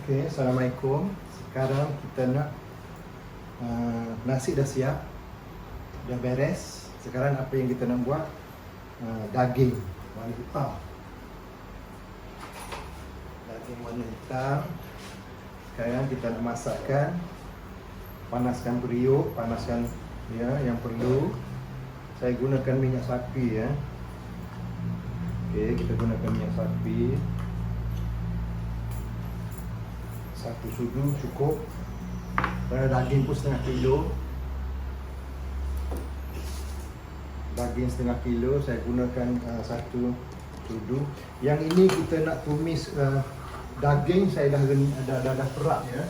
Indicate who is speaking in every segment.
Speaker 1: Okey, Assalamualaikum. Sekarang kita nak nasi dah siap, dah beres. Sekarang apa yang kita nak buat? Daging warna hitam. Daging warna hitam. Sekarang kita nak masakkan. Panaskan periuk, panaskan ya yang perlu. Saya gunakan minyak sapi ya. Okey, kita gunakan minyak sapi. 1 sudu cukup. Kerana daging pun setengah kilo. Daging setengah kilo, saya gunakan 1 sudu. Yang ini kita nak tumis daging, saya dah perak ya.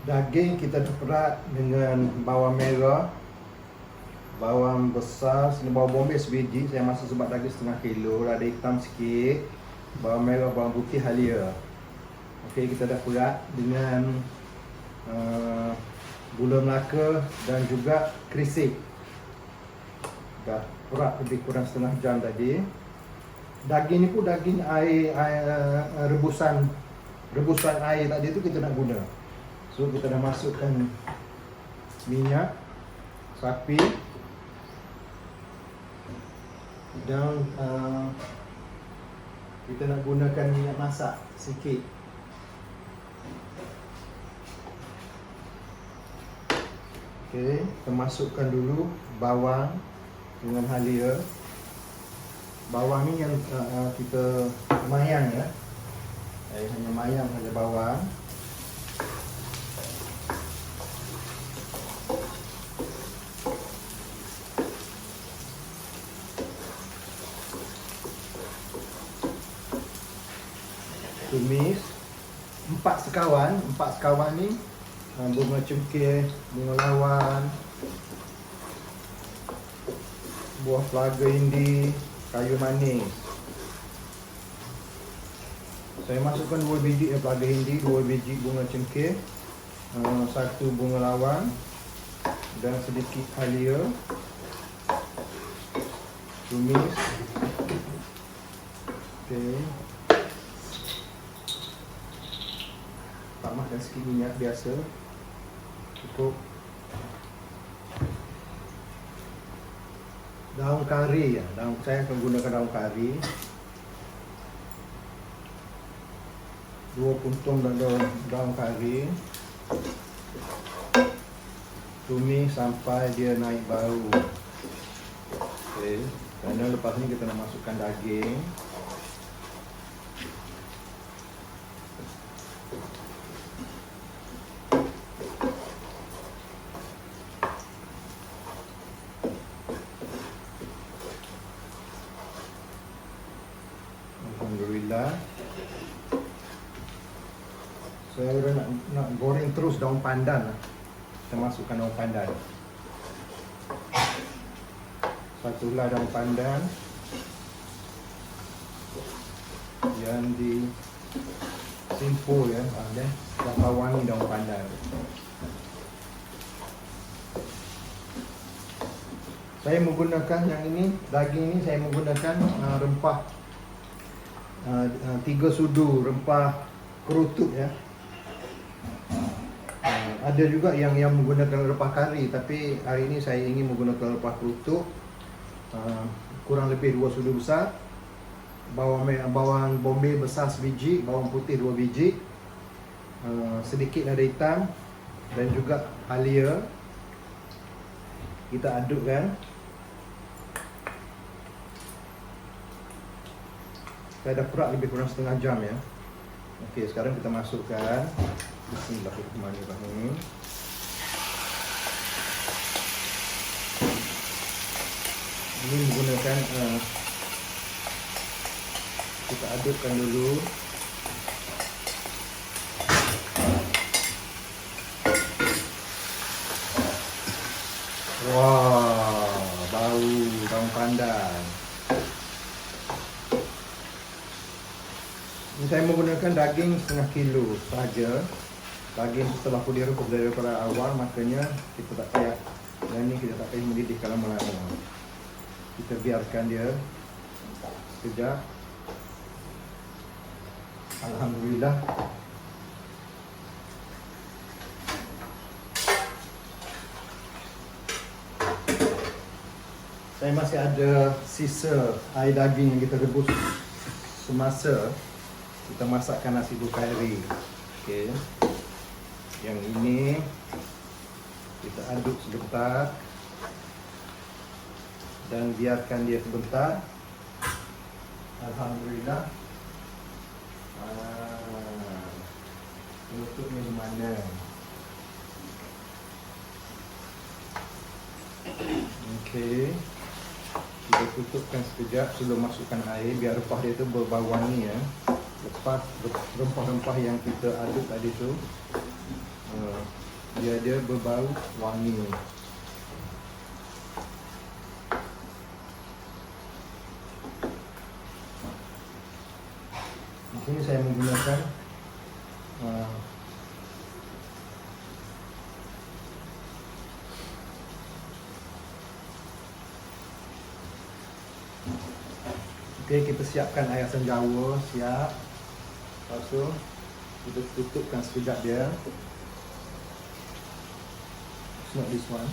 Speaker 1: Daging kita perak dengan bawang merah, bawang besar, bawang bombay sebiji. Saya masak sebab daging setengah kilo, ada hitam sikit. Bawang merah, bawang putih halia. Okey, kita dah perak dengan gula melaka dan juga krisik. Dah perak lebih kurang setengah jam tadi. Daging ni pun daging air rebusan air tadi tu kita nak guna. So kita dah masukkan minyak sapi dan kita nak gunakan minyak masak sikit. Okey, kita masukkan dulu bawang dengan halia. Bawang ni yang kita mayang ya. Saya hanya mayang saja bawang. Tumis 4 sekawan ni bunga cengkeh, bunga lawan, buah pelaga indi, kayu manis. Saya masukkan 2 biji pelaga indi, 2 biji bunga cengkeh, 1 bunga lawan dan sedikit halia. Tumis. Okey. Tambahkan sikit minyak biasa. Cukup. Daun kari ya. Saya akan gunakan daun kari. 2 puntung daun kari. Tumis sampai dia naik bau. Okey. Dan lepas ni kita nak masukkan daging. Alhamdulillah. Saya nak goreng terus daun pandan. Kita masukkan daun pandan. Satu helai daun pandan yang di simpul ya, dan wangi daun pandan. Saya menggunakan yang ini, daging ini saya menggunakan rempah 3 sudu rempah kerutuk ya. Ada juga yang menggunakan rempah kari, tapi hari ini saya ingin menggunakan rempah kerutuk. Kurang lebih 2 sudu besar, bawang bombay besar sebiji, bawang putih 2 biji, sedikit lada hitam dan juga halia. Kita adukkan. Saya dah perak lebih kurang setengah jam ya. Okey, sekarang kita masukkan. Bismillahirrahmanirrahim. Ini menggunakan kita adukkan dulu. Wah, bau daun pandan. Ini saya menggunakan daging setengah kilo saja. Daging setelah pun direbus daripada awal, makanya kita tak payah, dan ini kita tak payah mendidihkan lama-lama. Kita biarkan dia sekejap. Alhamdulillah. Saya masih ada sisa air daging yang kita rebus semasa kita masakkan nasi bukhari. Okey. Yang ini kita aduk sebentar dan biarkan dia sebentar. Alhamdulillah. Penutupnya di mana? Okey. Kita tutupkan sekejap sebelum masukkan air biar rempah dia tu berbau wangi ya. Lepas rempah-rempah yang kita aduk tadi tu dia berbau wangi. Di sini saya menggunakan okey, kita siapkan air asam jawa, siap. Lepas tu kita tutupkan sekejap dia. It's not this one.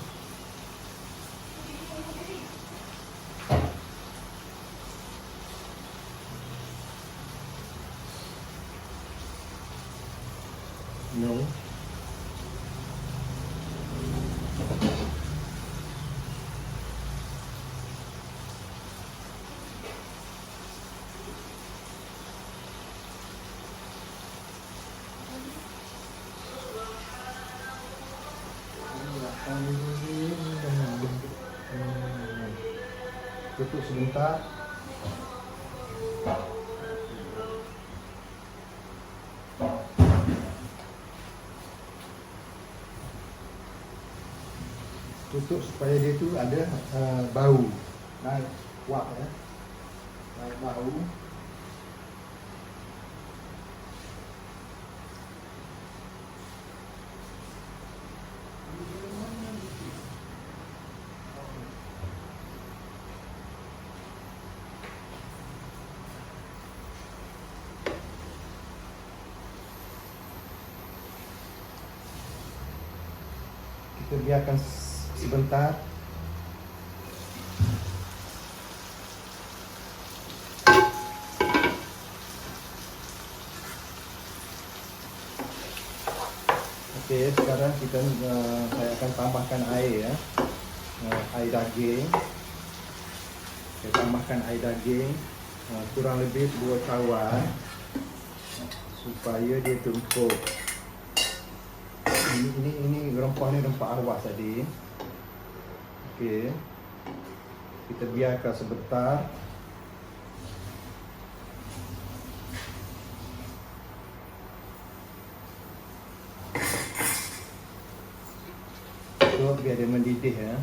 Speaker 1: No. Tutup sebentar. Tutup supaya dia tu ada bau. Naik kuat ya. Naik bau. Kita biarkan sebentar. Okey, sekarang saya akan tambahkan air ya. Air daging. Saya tambahkan air daging kurang lebih 2 cawan supaya dia tumpuk. Ini rempah ni rempah arwah tadi. Okey. Kita biarkan sebentar. So, biar dia mendidih ya.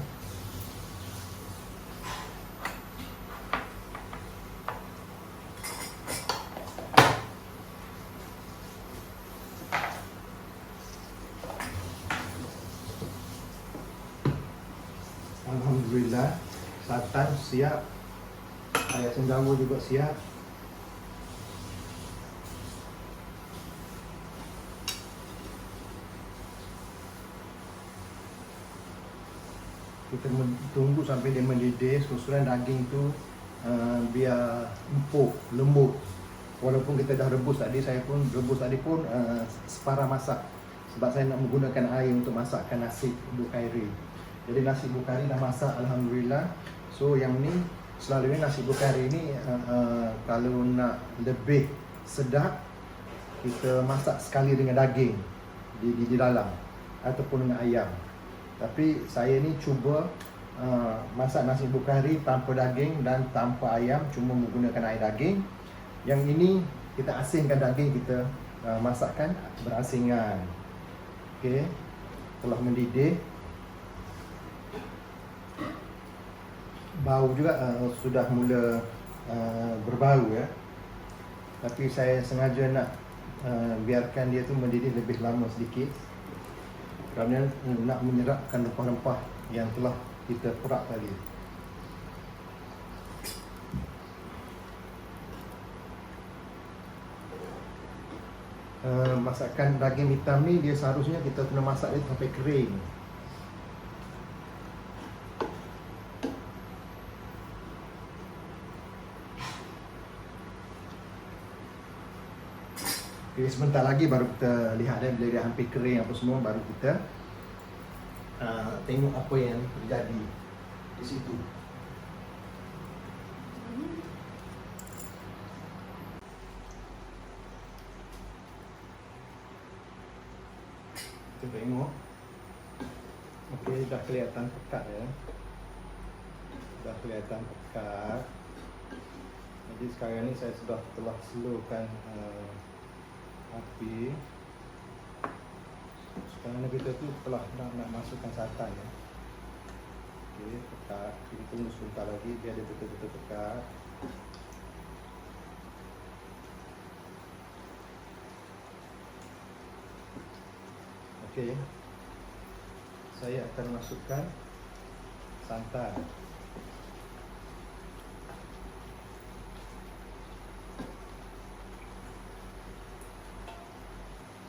Speaker 1: Alhamdulillah, santan siap, air asam jawa juga siap. Kita tunggu sampai dia mendidih. Susulan daging tu biar empuk, lembut. Walaupun kita dah rebus tadi, saya pun rebus tadi pun separah masak. Sebab saya nak menggunakan air untuk masakkan nasi bukhari. Jadi nasi bukhari dah masak, alhamdulillah. So yang ni selalunya nasi bukhari ni kalau nak lebih sedap, kita masak sekali dengan daging di dalam ataupun dengan ayam. Tapi saya ni cuba masak nasi bukhari tanpa daging dan tanpa ayam, cuma menggunakan air daging. Yang ini kita asingkan daging, kita masakkan berasingan. Okey, telah mendidih. Bau juga sudah mula berbau ya. Tapi saya sengaja nak biarkan dia tu mendidih lebih lama sedikit kerana nak menyerapkan rempah-rempah yang telah kita perak tadi. masakan daging hitam ni dia seharusnya kita kena masak dia sampai kering. Okay, sebentar lagi baru kita lihat dia, bila dia hampir kering apa semua, baru kita tengok apa yang terjadi di situ. Kita tengok. Okey, dah kelihatan pekat ya. Dah kelihatan pekat. Jadi sekarang ni saya telah slowkan api. Sekarang ni kita tu telah nak masukkan santan ya. Okey, pekat. Kita tunggu sebentar lagi biar dia betul-betul pekat. Okey. Saya akan masukkan santan.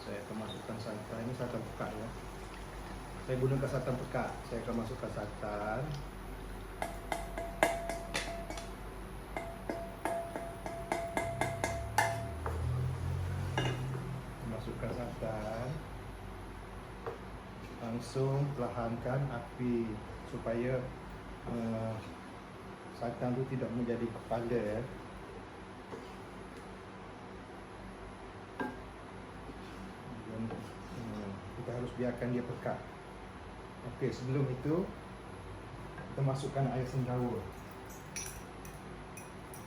Speaker 1: Saya akan masukkan santan. Ini santan pekat ya. Saya gunakan santan pekat. Saya akan masukkan santan. Masukkan santan. Langsung perlahankan api supaya santan tu tidak menjadi kepala ya. Kita harus biarkan dia pekat. Okey, sebelum itu kita masukkan air senjawa.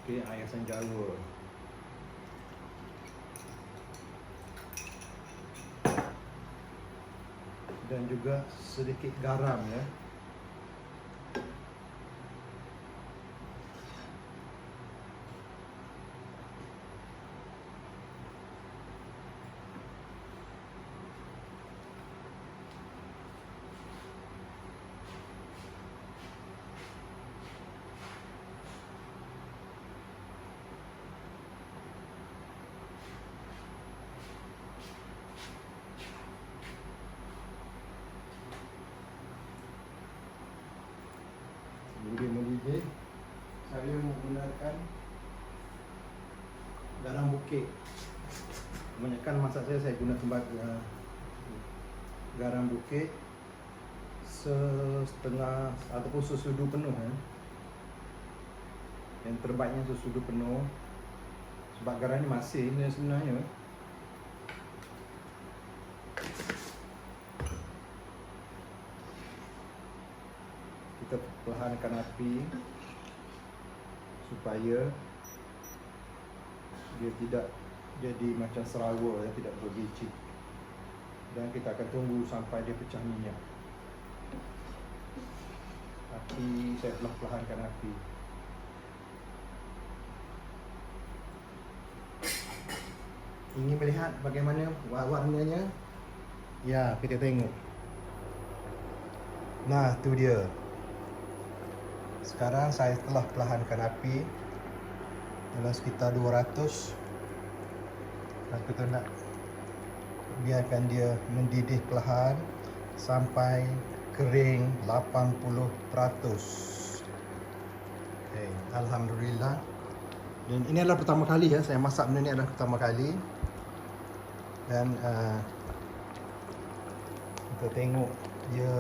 Speaker 1: Okey, air senjawa. Dan juga sedikit garam ya. Mendidih, saya menggunakan garam bukit. Kebanyakan masak saya guna garam bukit setengah ataupun sesudu penuh ya. Yang terbaiknya sesudu penuh, sebab garam ni masin sebenarnya. Kita perlahankan api supaya dia tidak jadi macam serawa ya, tidak berbiji. Dan kita akan tunggu sampai dia pecah minyak. Api saya telah perlahankan api. Ingin melihat bagaimana warnanya? Ya, kita tengok. Nah, tu dia. Sekarang saya telah perlahankan api dalam sekitar 200. Dan kita nak biarkan dia mendidih perlahan sampai kering 80%. Okay, alhamdulillah. Dan ini adalah pertama kali ya saya masak benda ni, adalah pertama kali. Dan kita tengok dia,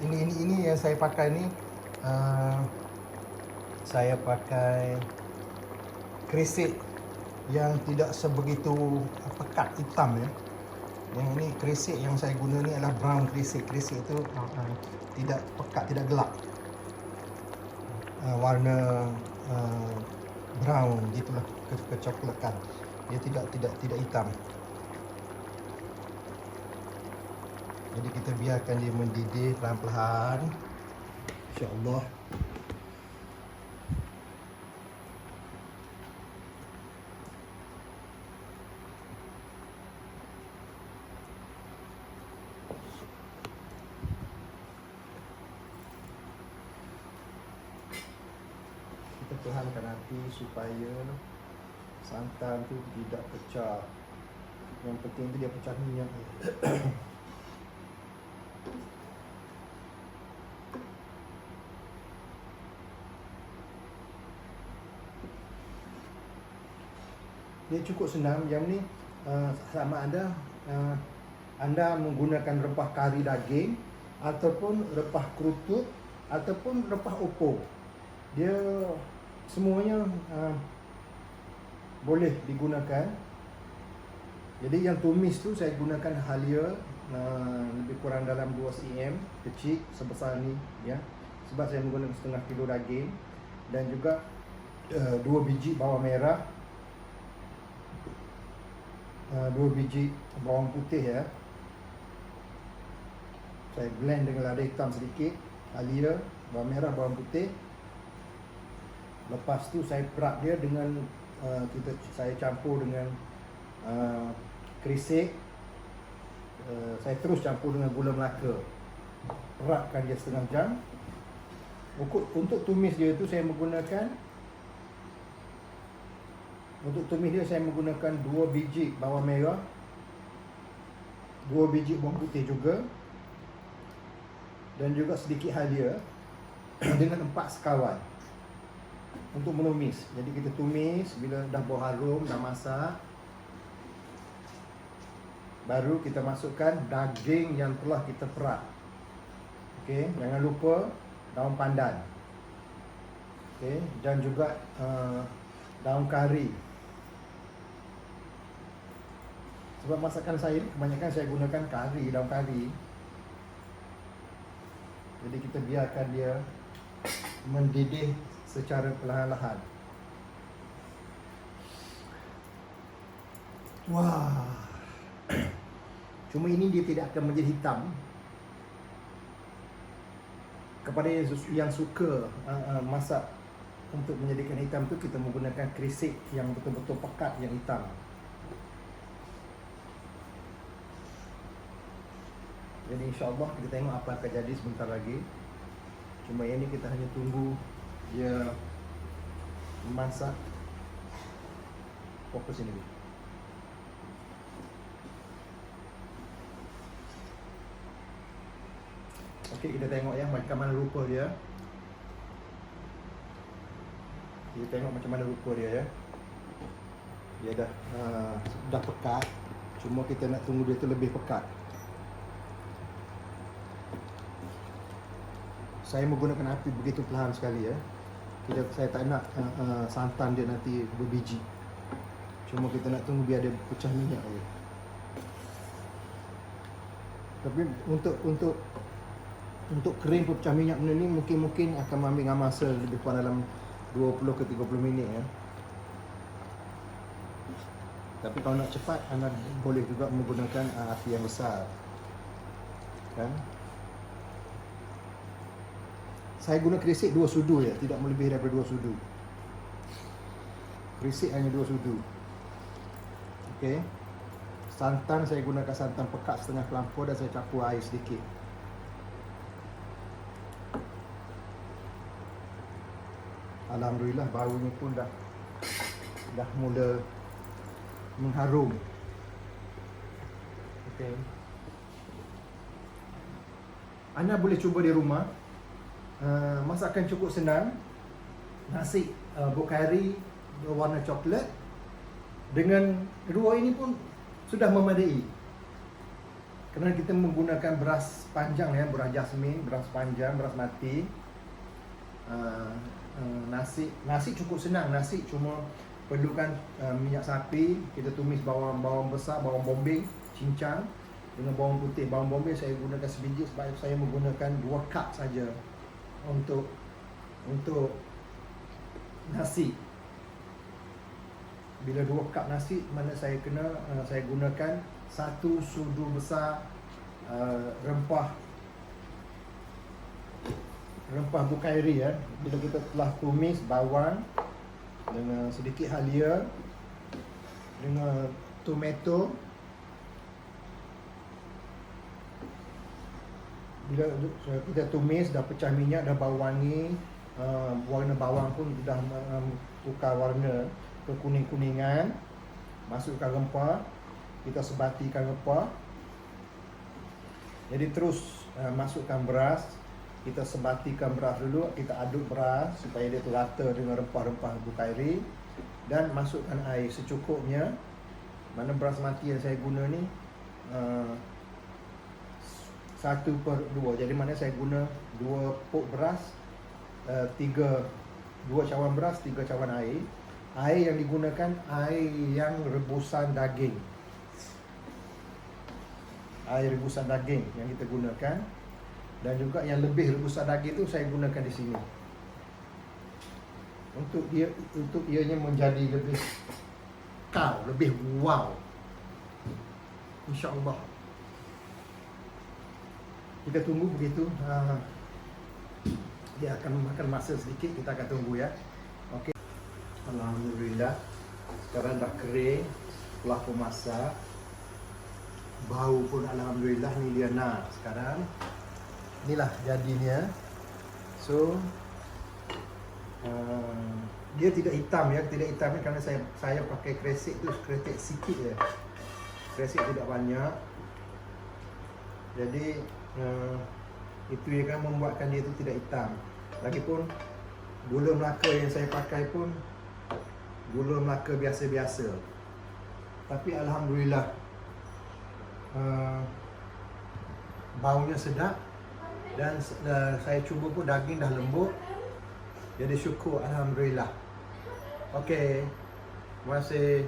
Speaker 1: ini yang saya pakai ni. Saya pakai krisik yang tidak sebegitu pekat hitam ya. Yang ini krisik yang saya guna ni adalah brown krisik. Krisik itu tidak pekat, tidak gelap. Warna brown gitulah, kecoklatan. Dia tidak hitam. Jadi kita biarkan dia mendidih perlahan-lahan. Insya-Allah. Kita perlahankan api supaya santan tu tidak pecah. Yang penting itu dia pecah minyak. Dia cukup senang. Yang ni sama ada anda menggunakan rempah kari daging ataupun rempah kerutut ataupun rempah opor. Dia semuanya boleh digunakan. Jadi yang tumis tu saya gunakan halia lebih kurang dalam 2 cm kecil sebesar ni ya. Sebab saya menggunakan setengah kilo daging dan juga 2 biji bawang merah, 2 biji bawang putih ya. Saya blend dengan lada hitam sedikit, halia, bawang merah, bawang putih. Lepas tu saya perak dia dengan saya campur dengan krisik. Saya terus campur dengan gula Melaka. Perakkan dia setengah jam. Untuk tumis dia tu saya menggunakan Untuk tumis dia saya menggunakan 2 biji bawang merah, 2 biji bawang putih juga, dan juga sedikit halia dengan 4 sekawan untuk menumis. Jadi kita tumis, bila dah bau harum, dah masak, baru kita masukkan daging yang telah kita perak. Okey, jangan lupa daun pandan. Okey, dan juga daun kari. Sebab masakan saya kebanyakan saya gunakan kari, daun kari. Jadi kita biarkan dia mendidih secara perlahan-lahan. Wah. Cuma ini dia tidak akan menjadi hitam. Kepada yang suka masak untuk menjadikan hitam tu, kita menggunakan krisik yang betul-betul pekat yang hitam. Jadi insya-Allah kita tengok apa akan jadi sebentar lagi. Cuma yang ni kita hanya tunggu dia memasak. Fokus ini. Okey, kita tengok ya macam mana rupa dia. Kita tengok macam mana rupa dia ya. Dia dah pekat. Cuma kita nak tunggu dia tu lebih pekat. Saya menggunakan api begitu perlahan sekali ya. Saya tak nak santan dia nanti berbiji. Cuma kita nak tunggu biar dia pecah minyak aja. Tapi untuk kering pecah minyak benda ni mungkin akan mengambil masa lebih kurang dalam 20 ke 30 minit ya. Tapi kalau nak cepat, anda boleh juga menggunakan api yang besar. Kan? Saya guna krisik 2 sudu ya, tidak melebihi daripada 2 sudu. Krisik hanya 2 sudu. Okey. Santan saya gunakan santan pekat setengah kelampau dan saya campur air sedikit. Alhamdulillah baunya pun dah mula mengharum. Okey. Anda boleh cuba di rumah. Masakan cukup senang. Nasi bukhari berwarna coklat dengan dua ini pun sudah memadai. Kerana kita menggunakan beras panjang ya, beras jasmin, beras panjang, beras mati. Nasi cukup senang. Nasi cuma perlukan minyak sapi, kita tumis bawang besar, bawang bombay, cincang dengan bawang putih. Bawang bombay saya gunakan sebiji sebab saya menggunakan 2 cup saja untuk nasi. Bila 2 cup nasi, mana saya gunakan 1 sudu besar rempah bukairi ya. Bila kita telah tumis bawang dengan sedikit halia dengan tomato, bila kita tumis dah pecah minyak, dah bau wangi, warna bawang pun dah tukar warna ke kuning-kuningan, masukkan rempah, kita sebatikan apa. Jadi terus masukkan beras, kita sebatikan beras dulu, kita aduk beras supaya dia tu rata dengan rempah-rempah bukairi, dan masukkan air secukupnya. Mana beras mati yang saya guna ni 1/2. Jadi mana saya guna 2 pok beras, 2 cawan beras, 3 cawan air. Air yang digunakan air yang rebusan daging. Air rebusan daging yang kita gunakan. Dan juga yang lebih rebusan daging tu saya gunakan di sini. Untuk ianya menjadi lebih lebih wow. InsyaAllah. Kita tunggu begitu. Dia akan memakan masa sedikit, kita akan tunggu ya. Okey. Alhamdulillah. Sekarang dah kering setelah pemasak. Bau pun alhamdulillah ni liana sekarang. Inilah jadinya. So dia tidak hitam ya, tidak hitam ni kerana saya pakai kresek tu kresek sikit je. Kresek tidak banyak. Jadi itu yang kan membuatkan dia tu tidak hitam. Lagipun gula Melaka yang saya pakai pun gula Melaka biasa-biasa. Tapi alhamdulillah baunya sedap dan saya cuba pun daging dah lembut. Jadi syukur alhamdulillah. Okey. Terima kasih.